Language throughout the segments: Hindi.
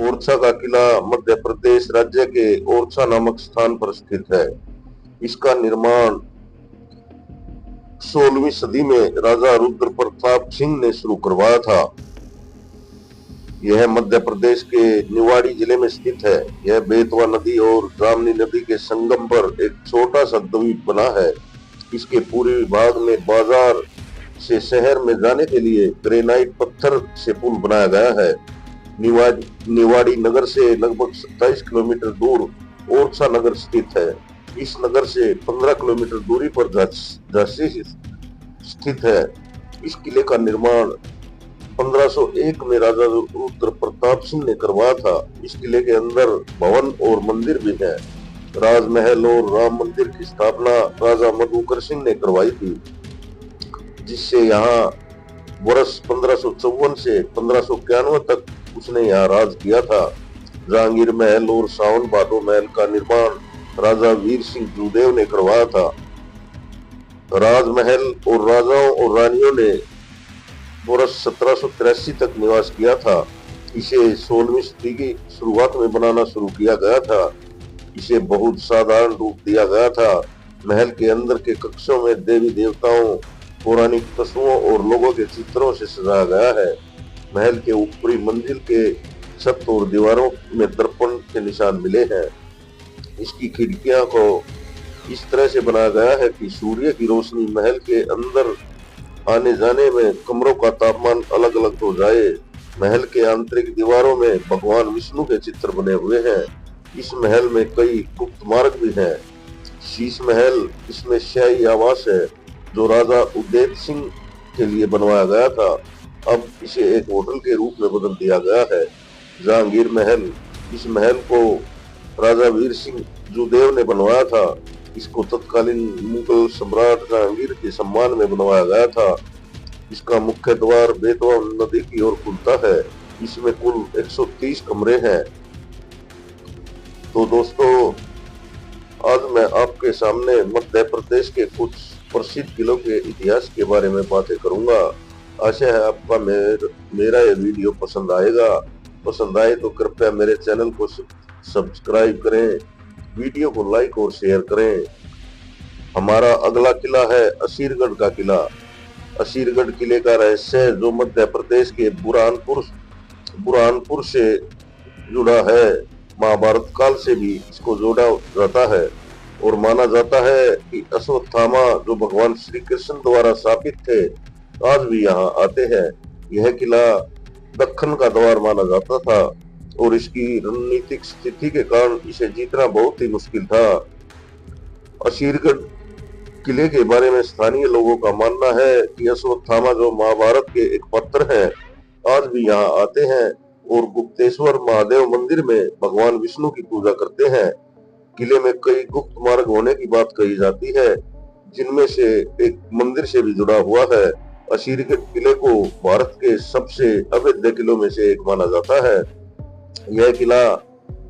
ओरछा का किला मध्य प्रदेश राज्य के ओरछा नामक स्थान पर स्थित है। इसका निर्माण 16वीं सदी में राजा रुद्र प्रताप सिंह ने शुरू करवाया था। यह मध्य प्रदेश के निवाड़ी जिले में स्थित है। यह बेतवा नदी और जामनी नदी के संगम पर एक छोटा सा द्वीप बना है। इसके पूर्वी भाग में बाजार से शहर में जाने के लिए ग्रेनाइट पत्थर से पुल बनाया गया है। निवाड़ी नगर से लगभग 27 किलोमीटर दूर ओरछा नगर स्थित है। इस नगर से 15 किलोमीटर दूरी पर झांसी स्थित है। इस किले का निर्माण 1501 में राजा रुद्र प्रताप सिंह ने करवाया था। इस किले के अंदर भवन और मंदिर भी है। राजमहल और राम मंदिर की स्थापना राजा मधुकर सिंह ने करवाई थी, जिससे यहाँ वर्ष 1554 से 1591 तक उसने यहाँ राज किया था। जहांगीर महल और सावन भादो महल का निर्माण राजा वीर सिंह जूदेव ने करवाया था। राजमहल और राजाओं और रानियों ने वर्ष 1783 तक निवास किया था। इसे 16वीं सदी की शुरुआत में बनाना शुरू किया गया था। इसे बहुत साधारण रूप दिया गया था। महल के अंदर के कक्षों में देवी देवताओं, पौराणिक पशुओं और लोगों के चित्रों से सजाया गया है। महल के ऊपरी मंजिल के छत और दीवारों में दर्पण के निशान मिले हैं। इसकी खिड़कियां को इस तरह से बनाया गया है कि सूर्य की रोशनी महल के अंदर आने जाने में कमरों का तापमान अलग अलग हो जाए। महल के आंतरिक दीवारों में भगवान विष्णु के चित्र बने हुए हैं। इस महल में कई गुप्त मार्ग भी हैं। शीश महल, इसमें शाही आवास है जो राजा उदय सिंह के लिए बनवाया गया था। अब इसे एक होटल के रूप में बदल दिया गया है। जहांगीर महल, इस महल को राजा वीर सिंह जूदेव ने बनवाया था। इसको तत्कालीन मुगल सम्राट जहांगीर के सम्मान में बनवाया गया था। इसका मुख्य द्वार बेतवा नदी की ओर खुलता है। इसमें कुल 130 कमरे हैं। तो दोस्तों, आज मैं आपके सामने मध्य प्रदेश के कुछ प्रसिद्ध किलों के इतिहास के बारे में बातें करूंगा। आशा है आपका मेरा ये वीडियो पसंद आएगा। पसंद आए तो कृपया मेरे चैनल को सब्सक्राइब करें, वीडियो को लाइक और शेयर करें। हमारा अगला किला है असीरगढ़ का किला। असीरगढ़ किले का रहस्य, जो मध्य प्रदेश के बुरहानपुर से जुड़ा है, महाभारत काल से भी इसको जोड़ा जाता है और माना जाता है कि अश्वत्थामा, जो भगवान श्री कृष्ण द्वारा स्थापित थे, आज भी यहाँ आते हैं। यह किला दक्कन का द्वार माना जाता था और इसकी रणनीतिक स्थिति के कारण इसे जीतना बहुत ही मुश्किल था। असीरगढ़ किले के बारे में स्थानीय लोगों का मानना है कि अश्वत्थामा, जो महाभारत के एक पात्र हैं, आज भी यहाँ आते हैं और गुप्तेश्वर महादेव मंदिर में भगवान विष्णु की पूजा करते हैं। किले में कई गुप्त मार्ग होने की बात कही जाती है, जिनमें से एक मंदिर से भी जुड़ा हुआ है। असीरगढ़ किले को भारत के सबसे अवैध किलों में से एक माना जाता है। यह किला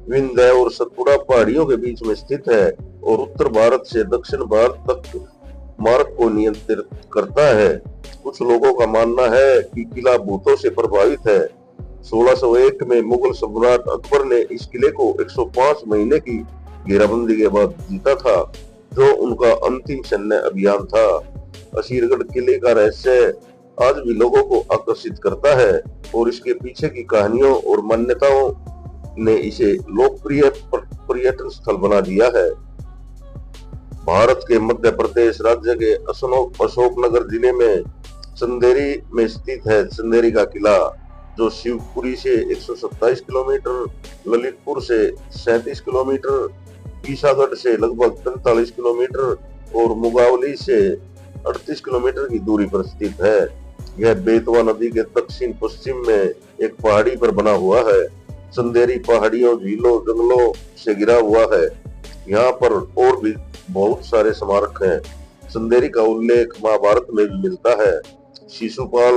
विंध्य और सतपुड़ा पहाड़ियों के बीच में स्थित है और उत्तर भारत से दक्षिण भारत तक मार्ग को नियंत्रित करता है। कुछ लोगों का मानना है कि किला भूतों से प्रभावित है। 1601 में मुगल सम्राट अकबर ने इस किले को 105 महीने की घेराबंदी के बाद जीता था, जो उनका अंतिम सैन्य अभियान था। असीरगढ़ किले का रहस्य आज भी लोगों को आकर्षित करता है और इसके पीछे की कहानियों और मान्यताओं ने इसे लोकप्रिय पर्यटन स्थल बना दिया है। भारत के मध्य प्रदेश राज्य के अशोकनगर जिले में चंदेरी में स्थित है चंदेरी का किला, जो शिवपुरी से 127 किलोमीटर, ललितपुर से 37 किलोमीटर, ईसागढ़ से लगभग 45 किलोमीटर और मुगावली से 38 किलोमीटर की दूरी पर स्थित है। यह बेतवा नदी के दक्षिण पश्चिम में एक पहाड़ी पर बना हुआ है। चंदेरी पहाड़ियों, झीलों, जंगलों से घिरा हुआ है। यहाँ पर और भी बहुत सारे स्मारक हैं। चंदेरी का उल्लेख महाभारत में भी मिलता है। शिशुपाल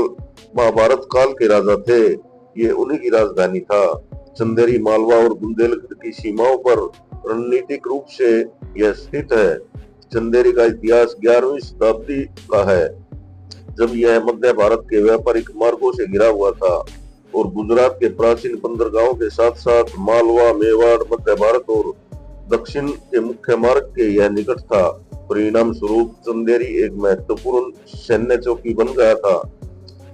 महाभारत काल के राजा थे। ये उन्हीं की राजधानी था। चंदेरी मालवा और बुंदेलखंड की सीमाओं पर रणनीतिक रूप से यह स्थित है। चंदेरी का इतिहास 11वीं शताब्दी का है, जब यह मध्य भारत के व्यापारिक मार्गों से घिरा हुआ था और गुजरात के प्राचीन बंदरगाहों के साथ साथ मालवा, मेवाड़, मध्य भारत और दक्षिण के मुख्य मार्ग के यह निकट था। परिणाम स्वरूप चंदेरी एक महत्वपूर्ण सैन्य चौकी बन गया था।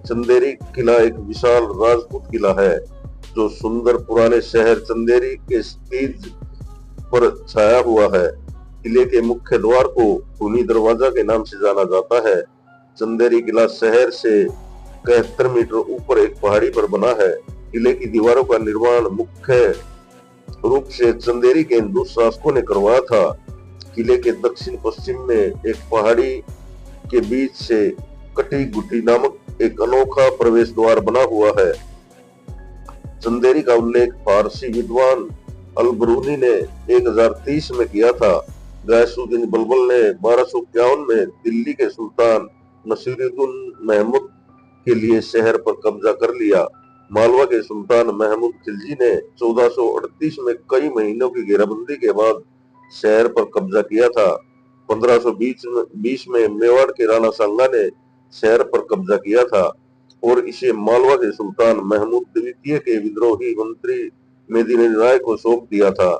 चंदेरी किला एक विशाल राजपूत किला है जो सुंदर पुराने शहर चंदेरी के स्टीज पर छाया हुआ है। किले के मुख्य द्वार को खूनी दरवाजा के नाम से जाना जाता है। चंदेरी किला शहर से 71 मीटर ऊपर एक पहाड़ी पर बना है। किले की दीवारों का निर्माण मुख्य रूप से चंदेरी के हिंदू शासकों ने करवाया था। किले के दक्षिण पश्चिम में एक पहाड़ी के बीच से कटी गुटी नामक एक अनोखा प्रवेश द्वार बना हुआ है। चंदेरी का उल्लेख फारसी विद्वान अल-बरूनी ने 1030 में किया था। गयासुद्दीन बलबल ने 1251 में दिल्ली के सुल्तान नसीरुद्दीन महमूद के लिए शहर पर कब्जा कर लिया। मालवा के सुल्तान महमूद खिलजी ने 1438 में कई महीनों की घेराबंदी के बाद शहर पर कब्जा किया था। 1520 में मेवाड़ के राणा सांगा ने शहर पर कब्जा किया था और इसे मालवा के सुल्तान महमूद द्वितीय के विद्रोही मंत्री मेदिनी राय को सौंप दिया था।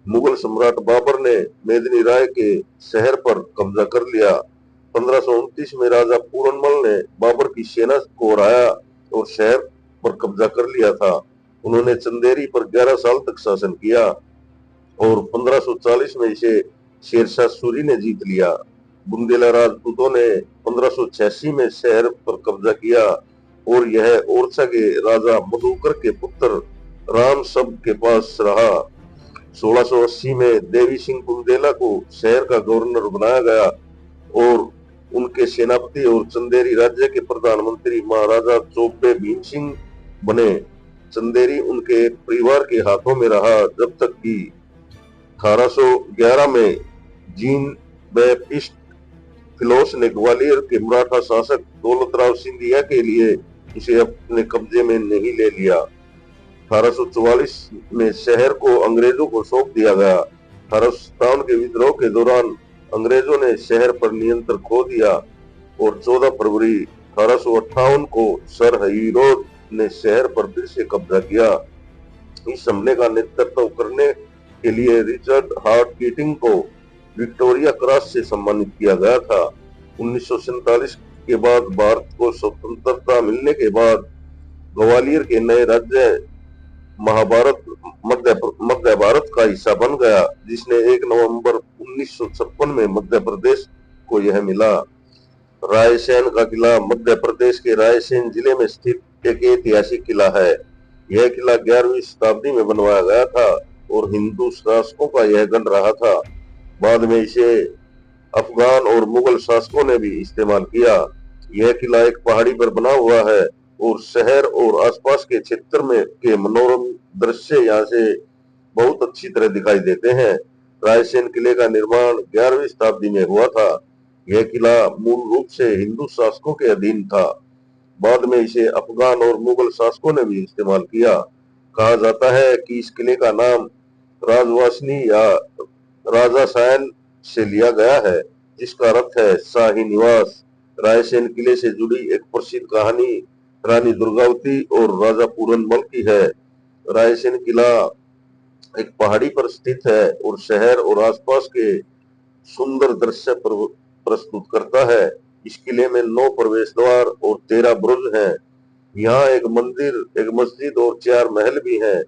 मुगल सम्राट बाबर ने मेदिनी राय के शहर पर कब्जा कर लिया। 1529 में राजा पूरनमल ने बाबर की सेना को हराया और शहर पर कब्जा कर लिया था। उन्होंने चंदेरी पर 11 साल तक शासन किया और 1540 में इसे शेरशाह सूरी ने जीत लिया। बुंदेला राजपूतों ने 1586 में शहर पर कब्जा किया और यह ओरछा के राजा मधुकर के पुत्र राम सब के पास रहा। 1680 में देवी सिंह बुंदेला को शहर का गवर्नर बनाया गया और उनके सेनापति और चंदेरी राज्य के प्रधानमंत्री महाराजा चौबे भीम सिंह बने। चंदेरी उनके परिवार के हाथों में रहा जब तक कि 1811 में जीन बैप्टिस्ट फिलोस ने ग्वालियर के मराठा शासक दौलतराव सिंधिया के लिए इसे अपने कब्जे में नहीं ले लिया। 1844 में शहर को अंग्रेजों को सौंप दिया गया। 1857 के विद्रोह के दौरान अंग्रेजों ने शहर पर नियंत्रण खो दिया और 14 फरवरी 1858 को सर हीरोड ने शहर पर फिर से कब्जा किया। इस हमले का नेतृत्व करने के लिए रिचर्ड हार्ट कीटिंग को विक्टोरिया क्रॉस से सम्मानित किया गया था। 1947 के बाद भारत को स्वतंत्रता मिलने के बाद ग्वालियर के नए राज्य महाभारत मध्य भारत का हिस्सा बन गया, जिसने 1 नवंबर 1956 में मध्य प्रदेश को यह मिला। रायसेन का किला मध्य प्रदेश के रायसेन जिले में स्थित एक ऐतिहासिक किला है। यह किला 11वीं शताब्दी में बनवाया गया था और हिंदू शासकों का यह गढ़ रहा था। बाद में इसे अफगान और मुगल शासकों ने भी इस्तेमाल किया। यह किला एक पहाड़ी पर बना हुआ है और शहर और आसपास के क्षेत्र में के मनोरम दृश्य यहाँ से बहुत अच्छी तरह दिखाई देते हैं। रायसेन किले का निर्माण 11वीं शताब्दी में हुआ था। यह किला मूल रूप से हिंदू शासकों के अधीन था। बाद में इसे अफगान और मुगल शासकों ने भी इस्तेमाल किया। कहा जाता है कि इस किले का नाम राजवासनी या राजा सायन से लिया गया है, जिसका अर्थ है शाही निवास। रायसेन किले से जुड़ी एक प्रसिद्ध कहानी रानी दुर्गावती और राजा पूरनमल की है। रायसेन किला एक पहाड़ी पर स्थित है और शहर और आसपास के सुंदर दृश्य प्रस्तुत करता है। इस किले में 9 प्रवेश द्वार और 13 बुरुज हैं। यहाँ एक मंदिर, एक मस्जिद और 4 महल भी हैं,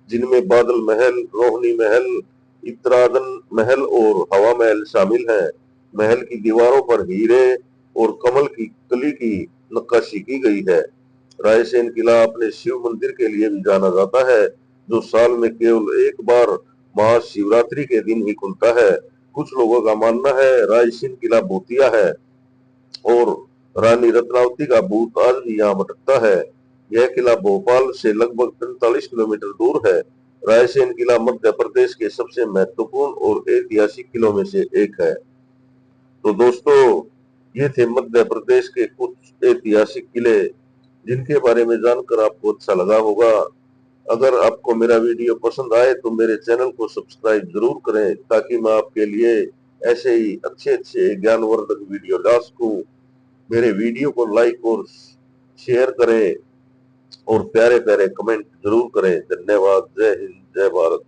जिनमें बादल महल, रोहनी महल, इतरादन महल और हवा महल शामिल हैं। महल की दीवारों पर हीरे और कमल की कली की नक्काशी की गई है। रायसेन किला अपने शिव मंदिर के लिए भी जाना जाता है, जो साल में केवल एक बार महाशिवरात्रि के दिन ही खुलता है। कुछ लोगों का मानना है रायसेन किला भूतिया है और रानी रत्नावती का भूत आज भी यहाँ भटकता है। यह किला भोपाल से लगभग 45 किलोमीटर दूर है। रायसेन किला मध्य प्रदेश के सबसे महत्वपूर्ण और ऐतिहासिक किलों में से एक है। तो दोस्तों, ये थे मध्य प्रदेश के कुछ ऐतिहासिक किले, जिनके बारे में जानकर आपको अच्छा लगा होगा। अगर आपको मेरा वीडियो पसंद आए तो मेरे चैनल को सब्सक्राइब जरूर करें, ताकि मैं आपके लिए ऐसे ही अच्छे ज्ञानवर्धक वीडियो ला सकूं। मेरे वीडियो को लाइक और शेयर करें और प्यारे प्यारे कमेंट जरूर करें। धन्यवाद। जय हिंद, जय भारत।